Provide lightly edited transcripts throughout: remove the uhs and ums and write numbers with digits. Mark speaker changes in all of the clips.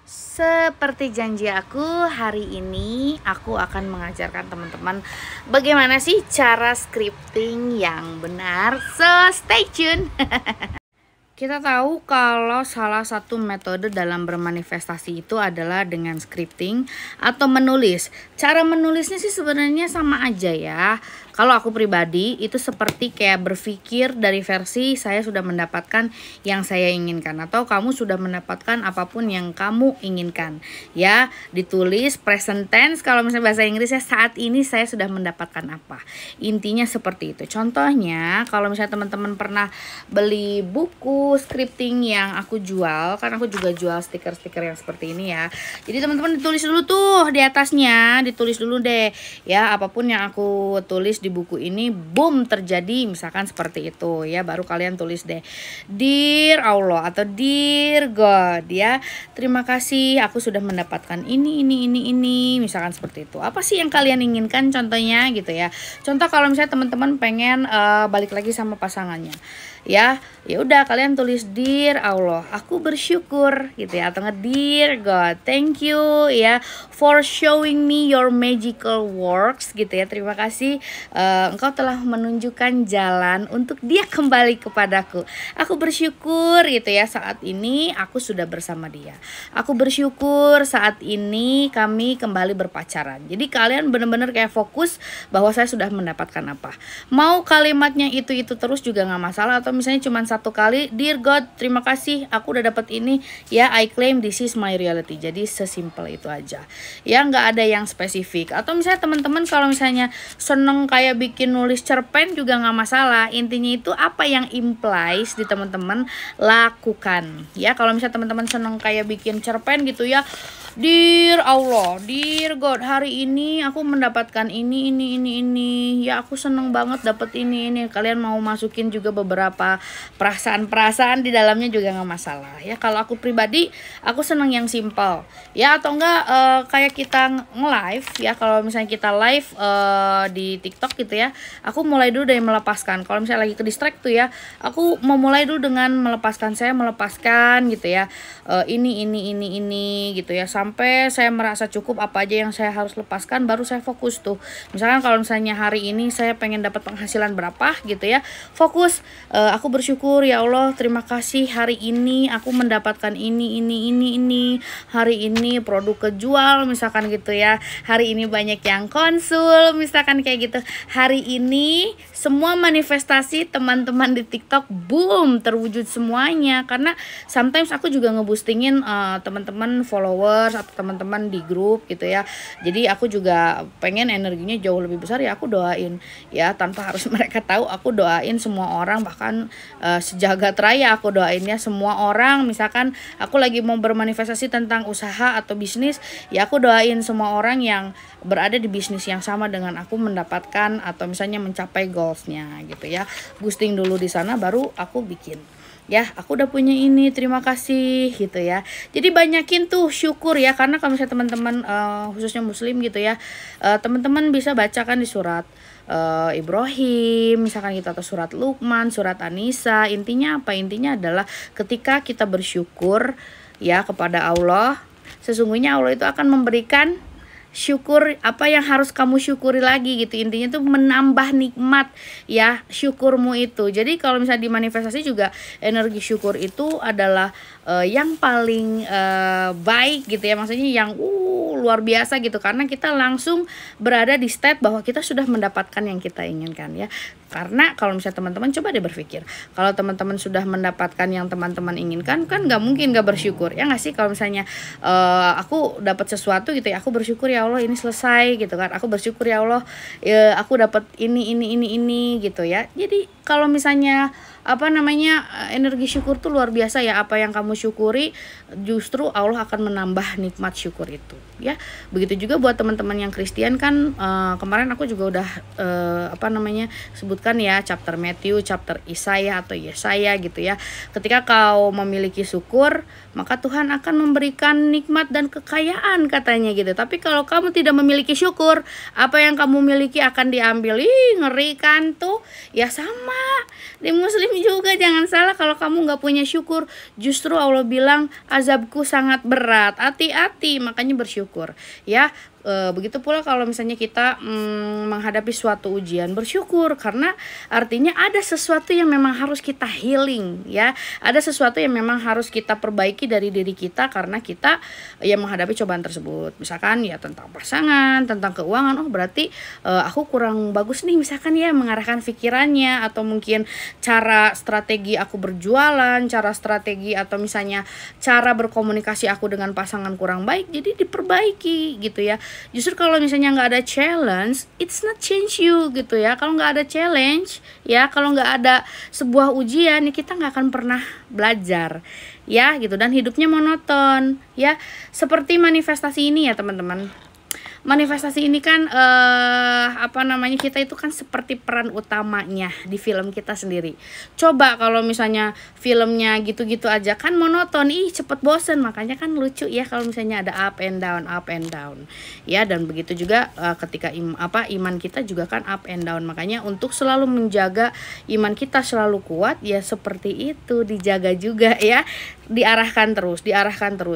Speaker 1: Seperti janji aku, hari ini aku akan mengajarkan teman-teman bagaimana sih cara scripting yang benar. So, stay tune. Kita tahu kalau salah satu metode dalam bermanifestasi itu adalah dengan scripting atau menulis. Cara menulisnya sih sebenarnya sama aja ya. Kalau aku pribadi itu seperti kayak berpikir dari versi saya sudah mendapatkan yang saya inginkan, atau kamu sudah mendapatkan apapun yang kamu inginkan. Ya, ditulis present tense kalau misalnya bahasa Inggris ya, saat ini saya sudah mendapatkan apa. Intinya seperti itu. Contohnya kalau misalnya teman-teman pernah beli buku scripting yang aku jual, kan aku juga jual stiker-stiker yang seperti ini ya. Jadi teman-teman ditulis dulu tuh di atasnya, ditulis dulu deh ya, apapun yang aku tulis di buku ini, boom, terjadi misalkan seperti itu ya, baru kalian tulis deh Dear Allah atau Dear God ya, terima kasih aku sudah mendapatkan ini misalkan seperti itu. Apa sih yang kalian inginkan contohnya gitu ya. Contoh kalau misalnya teman-teman pengen balik lagi sama pasangannya ya udah kalian tulis Dear Allah, aku bersyukur gitu ya, atau Dear God, thank you ya for showing me your magical works gitu ya, terima kasih engkau telah menunjukkan jalan untuk dia kembali kepadaku. Aku bersyukur gitu ya, saat ini aku sudah bersama dia. Aku bersyukur saat ini kami kembali berpacaran. Jadi kalian benar-benar kayak fokus bahwa saya sudah mendapatkan apa. Mau kalimatnya itu terus juga nggak masalah, atau misalnya cuma satu kali, Dear God, terima kasih aku udah dapat ini ya, I claim this is my reality. Jadi sesimpel itu aja ya, nggak ada yang spesifik. Atau misalnya teman-teman kalau misalnya seneng kayak bikin nulis cerpen juga nggak masalah. Intinya itu apa yang implies di teman-teman lakukan ya. Kalau misalnya teman-teman seneng kayak bikin cerpen gitu ya, Dear Allah, Dear God, hari ini aku mendapatkan ini ya, aku seneng banget dapat ini. Kalian mau masukin juga beberapa perasaan-perasaan di dalamnya juga nggak masalah ya. Kalau aku pribadi, aku seneng yang simple ya, atau enggak kayak kita nge-live ya. Kalau misalnya kita live di TikTok gitu ya, aku mulai dulu dari melepaskan. Kalau misalnya lagi ke distract tuh ya, aku mau mulai dulu dengan melepaskan. Saya melepaskan gitu ya, ini gitu ya, sampai saya merasa cukup apa aja yang saya harus lepaskan, baru saya fokus tuh. Misalkan kalau misalnya hari ini saya pengen dapat penghasilan berapa gitu ya, fokus aku bersyukur ya Allah, terima kasih hari ini aku mendapatkan ini hari ini produk kejual misalkan gitu ya, hari ini banyak yang konsul misalkan kayak gitu. Hari ini semua manifestasi teman-teman di TikTok boom, terwujud semuanya. Karena sometimes aku juga ngeboostingin teman-teman followers atau teman-teman di grup gitu ya. Jadi aku juga pengen energinya jauh lebih besar ya, aku doain ya, tanpa harus mereka tahu. Aku doain semua orang, bahkan sejagat raya aku doainnya semua orang. Misalkan aku lagi mau bermanifestasi tentang usaha atau bisnis ya, aku doain semua orang yang berada di bisnis yang sama dengan aku mendapatkan atau misalnya mencapai goalsnya gitu ya. Boosting dulu di sana, baru aku bikin ya, aku udah punya ini, terima kasih gitu ya. Jadi banyakin tuh syukur ya, karena kalau misalnya teman-teman khususnya muslim gitu ya, teman-teman bisa bacakan di surat Ibrahim misalkan gitu, atau surat Luqman, surat An-Nisa. Intinya apa? Intinya adalah ketika kita bersyukur ya kepada Allah, sesungguhnya Allah itu akan memberikan syukur apa yang harus kamu syukuri lagi gitu. Intinya tuh menambah nikmat ya syukurmu itu. Jadi kalau misalnya di manifestasi juga, energi syukur itu adalah yang paling baik gitu ya, maksudnya yang luar biasa gitu, karena kita langsung berada di state bahwa kita sudah mendapatkan yang kita inginkan ya. Karena kalau misalnya teman-teman coba deh berpikir, kalau teman-teman sudah mendapatkan yang teman-teman inginkan, kan nggak mungkin nggak bersyukur ya nggak sih. Kalau misalnya aku dapat sesuatu gitu ya, aku bersyukur ya Allah ini selesai gitu kan, aku bersyukur ya Allah aku dapat ini gitu ya. Jadi kalau misalnya energi syukur tuh luar biasa ya. Apa yang kamu syukuri, justru Allah akan menambah nikmat syukur itu ya. Begitu juga buat teman-teman yang Kristen kan, kemarin aku juga udah sebutkan ya, chapter Matthew, chapter Isaiah atau Yesaya gitu ya. Ketika kau memiliki syukur, maka Tuhan akan memberikan nikmat dan kekayaan katanya gitu. Tapi kalau kamu tidak memiliki syukur, apa yang kamu miliki akan diambil. Ih, ngeri kan tuh. Ya sama di muslim juga, jangan salah, kalau kamu nggak punya syukur, justru Allah bilang azabku sangat berat. Hati-hati, makanya bersyukur ya. Begitu pula kalau misalnya kita menghadapi suatu ujian, bersyukur, karena artinya ada sesuatu yang memang harus kita healing ya, ada sesuatu yang memang harus kita perbaiki dari diri kita karena kita yang menghadapi cobaan tersebut. Misalkan ya tentang pasangan, tentang keuangan, oh berarti aku kurang bagus nih misalkan ya mengarahkan pikirannya, atau mungkin cara strategi aku berjualan, cara strategi atau misalnya cara berkomunikasi aku dengan pasangan kurang baik, jadi diperbaiki gitu ya. Justru kalau misalnya nggak ada challenge, it's not change you gitu ya. Kalau nggak ada challenge ya, kalau nggak ada sebuah ujian ya, kita nggak akan pernah belajar ya gitu, dan hidupnya monoton ya. Seperti manifestasi ini ya teman-teman. Manifestasi ini kan kita itu kan seperti peran utamanya di film kita sendiri. Coba kalau misalnya filmnya gitu-gitu aja kan monoton, cepet bosen. Makanya kan lucu ya kalau misalnya ada up and down ya. Dan begitu juga ketika iman kita juga kan up and down. Makanya untuk selalu menjaga iman kita selalu kuat ya, seperti itu dijaga juga ya, diarahkan terus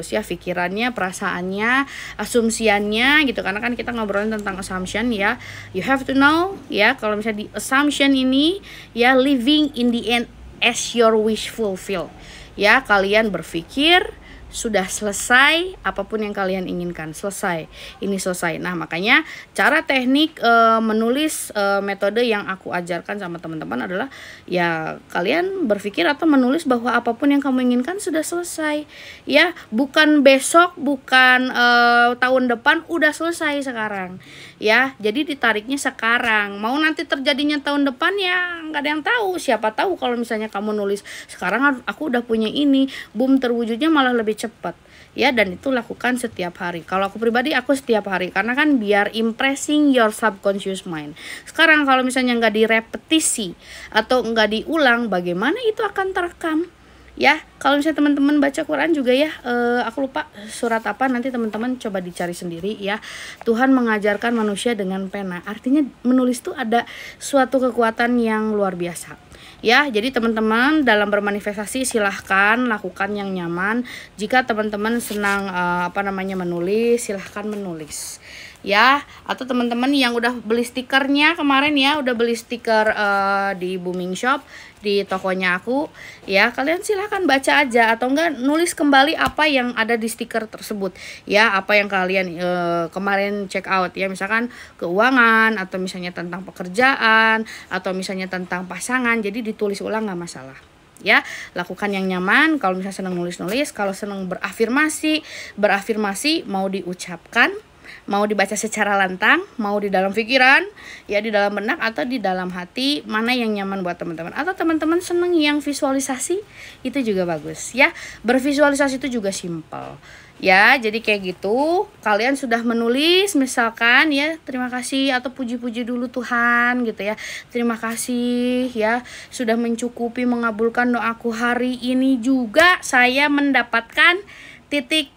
Speaker 1: ya pikirannya, perasaannya, asumsiannya gitu. Karena kan kita ngobrolin tentang assumption ya, you have to know ya, kalau misalnya di assumption ini ya, living in the end as your wish fulfill ya. Kalian berpikir sudah selesai, apapun yang kalian inginkan selesai, ini selesai. Nah makanya cara teknik menulis metode yang aku ajarkan sama teman-teman adalah ya, kalian berpikir atau menulis bahwa apapun yang kamu inginkan sudah selesai ya, bukan besok, bukan tahun depan, udah selesai sekarang ya. Jadi ditariknya sekarang, mau nanti terjadinya tahun depan ya nggak ada yang tahu. Siapa tahu kalau misalnya kamu nulis sekarang aku udah punya ini, boom, terwujudnya malah lebih cepat ya. Dan itu lakukan setiap hari. Kalau aku pribadi, aku setiap hari, karena kan biar impressing your subconscious mind. Sekarang kalau misalnya nggak direpetisi atau nggak diulang, bagaimana itu akan terekam ya. Kalau misalnya teman-teman baca Quran juga ya, aku lupa surat apa, nanti teman-teman coba dicari sendiri ya. Tuhan mengajarkan manusia dengan pena, artinya menulis tuh ada suatu kekuatan yang luar biasa ya. Jadi teman-teman dalam bermanifestasi silahkan lakukan yang nyaman. Jika teman-teman senang menulis, silahkan menulis ya. Atau teman-teman yang udah beli stikernya kemarin ya, udah beli stiker di Booming Shop, di tokonya aku ya, kalian silahkan baca aja, atau enggak nulis kembali apa yang ada di stiker tersebut ya, apa yang kalian kemarin check out ya, misalkan keuangan, atau misalnya tentang pekerjaan, atau misalnya tentang pasangan. Jadi ditulis ulang, nggak masalah ya. Lakukan yang nyaman. Kalau misalnya senang nulis-nulis, kalau senang berafirmasi mau diucapkan, mau dibaca secara lantang, mau di dalam pikiran ya, di dalam benak atau di dalam hati, mana yang nyaman buat teman-teman. Atau teman-teman seneng yang visualisasi, itu juga bagus ya. Bervisualisasi itu juga simple ya. Jadi kayak gitu, kalian sudah menulis misalkan ya, terima kasih atau puji-puji dulu Tuhan gitu ya. Terima kasih ya, sudah mencukupi mengabulkan doaku hari ini, juga saya mendapatkan titik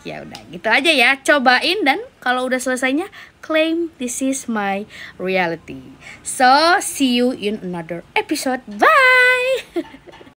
Speaker 1: ya. Udah gitu aja ya, cobain, dan kalau udah selesainya claim this is my reality. So see you in another episode, bye.